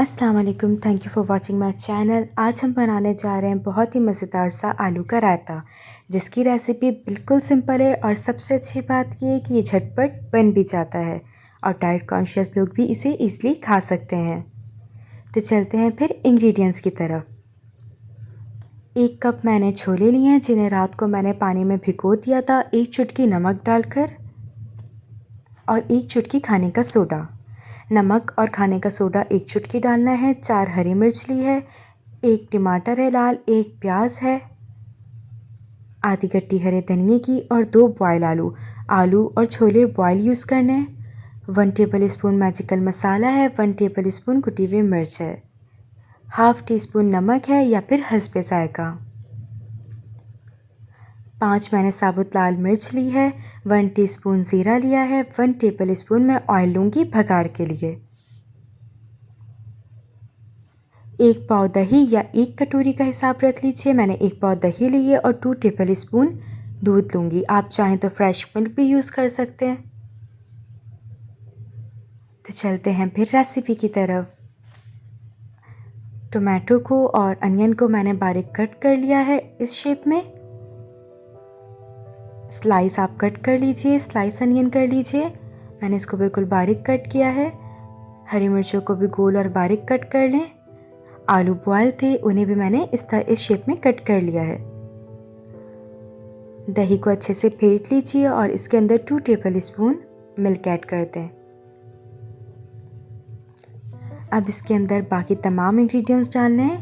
अस्सलाम वालेकुम, thank you for watching my channel. आज हम बनाने जा रहे हैं बहुत ही मज़ेदार सा आलू का रायता, जिसकी रेसिपी बिल्कुल सिंपल है और सबसे अच्छी बात ये है कि ये झटपट बन भी जाता है और डाइट कॉन्शियस लोग भी इसे ईज़िली खा सकते हैं। तो चलते हैं फिर इंग्रेडिएंट्स की तरफ। 1 कप मैंने छोले लिए हैं, जिन्हें रात को मैंने पानी में भिगो दिया था 1 चुटकी नमक डालकर और 1 चुटकी खाने का सोडा। नमक और खाने का सोडा 1 चुटकी डालना है। 4 हरी मिर्च ली है, 1 टमाटर है लाल, 1 प्याज है, आधी गट्टी हरे धनिए की और 2 बॉयल आलू। आलू और छोले बॉयल यूज़ करने हैं। 1 टेबल स्पून मैजिकल मसाला है, 1 टेबल स्पून कुटी हुई मिर्च है, हाफ़ टी स्पून नमक है या फिर हस्बे ज़ायक़ा। 5 मैंने साबुत लाल मिर्च ली है, 1 टीस्पून ज़ीरा लिया है, 1 टेबल स्पून मैं ऑयल लूँगी भगार के लिए। 1 पाव दही या 1 कटोरी का हिसाब रख लीजिए। मैंने 1 पाव दही ली है और 2 टेबल स्पून दूध लूँगी। आप चाहें तो फ्रेश मिल्क भी यूज़ कर सकते हैं। तो चलते हैं फिर रेसिपी की तरफ। टोमेटो को और अनियन को मैंने बारीक कट कर लिया है इस शेप में। स्लाइस आप कट कर लीजिए, स्लाइस अनियन कर लीजिए। मैंने इसको बिल्कुल बारीक कट किया है। हरी मिर्चों को भी गोल और बारीक कट कर लें। आलू बॉयल थे, उन्हें भी मैंने इस शेप में कट कर लिया है। दही को अच्छे से फेंट लीजिए और इसके अंदर 2 टेबल स्पून मिल्क ऐड कर दें। अब इसके अंदर बाकी तमाम इंग्रेडिएंट्स डालने हैं।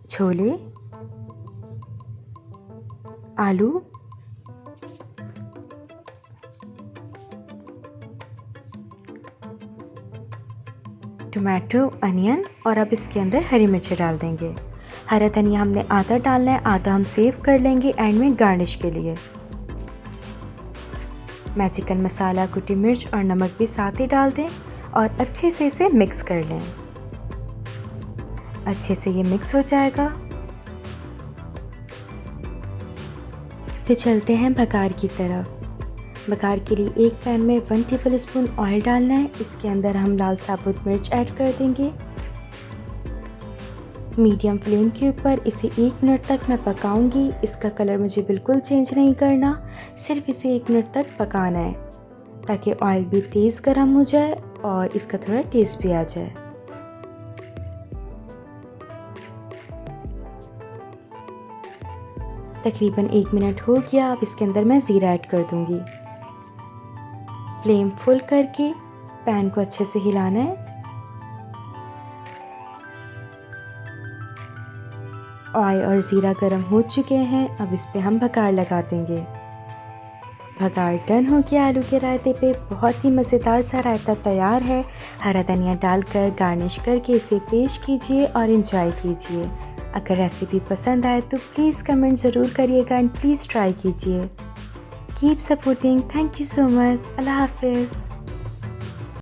छोले, आलू, टोमेटो, अनियन और अब इसके अंदर हरी मिर्च डाल देंगे। हरा धनिया हमने आधा डालना है, आधा हम सेव कर लेंगे एंड में गार्निश के लिए। मैजिकल मसाला, कुटी मिर्च और नमक भी साथ ही डाल दें और अच्छे से इसे मिक्स कर लें। अच्छे से ये मिक्स हो जाएगा तो चलते हैं बघार की तरफ। बघार के लिए एक पैन में 1 टेबल स्पून ऑयल डालना है। इसके अंदर हम लाल साबुत मिर्च ऐड कर देंगे। मीडियम फ्लेम के ऊपर इसे 1 मिनट तक मैं पकाऊंगी। इसका कलर मुझे बिल्कुल चेंज नहीं करना, सिर्फ इसे 1 मिनट तक पकाना है ताकि ऑयल भी तेज़ गर्म हो जाए और इसका थोड़ा टेस्ट भी आ जाए। तकरीबन 1 मिनट हो गया। अब इसके अंदर मैं ज़ीरा ऐड कर दूंगी। फ्लेम फुल करके पैन को अच्छे से हिलाना है। ऑयल और ज़ीरा गर्म हो चुके हैं। अब इस पे हम बघार लगा देंगे। बघार डन हो गया आलू के रायते पे। बहुत ही मज़ेदार सा रायता तैयार है। हरा धनिया डालकर गार्निश करके इसे पेश कीजिए और इंजॉय कीजिए। अगर रेसिपी पसंद आए तो प्लीज़ कमेंट ज़रूर करिएगा एंड प्लीज़ ट्राई कीजिए। Keep supporting. Thank you so much. Allah हाफिज़।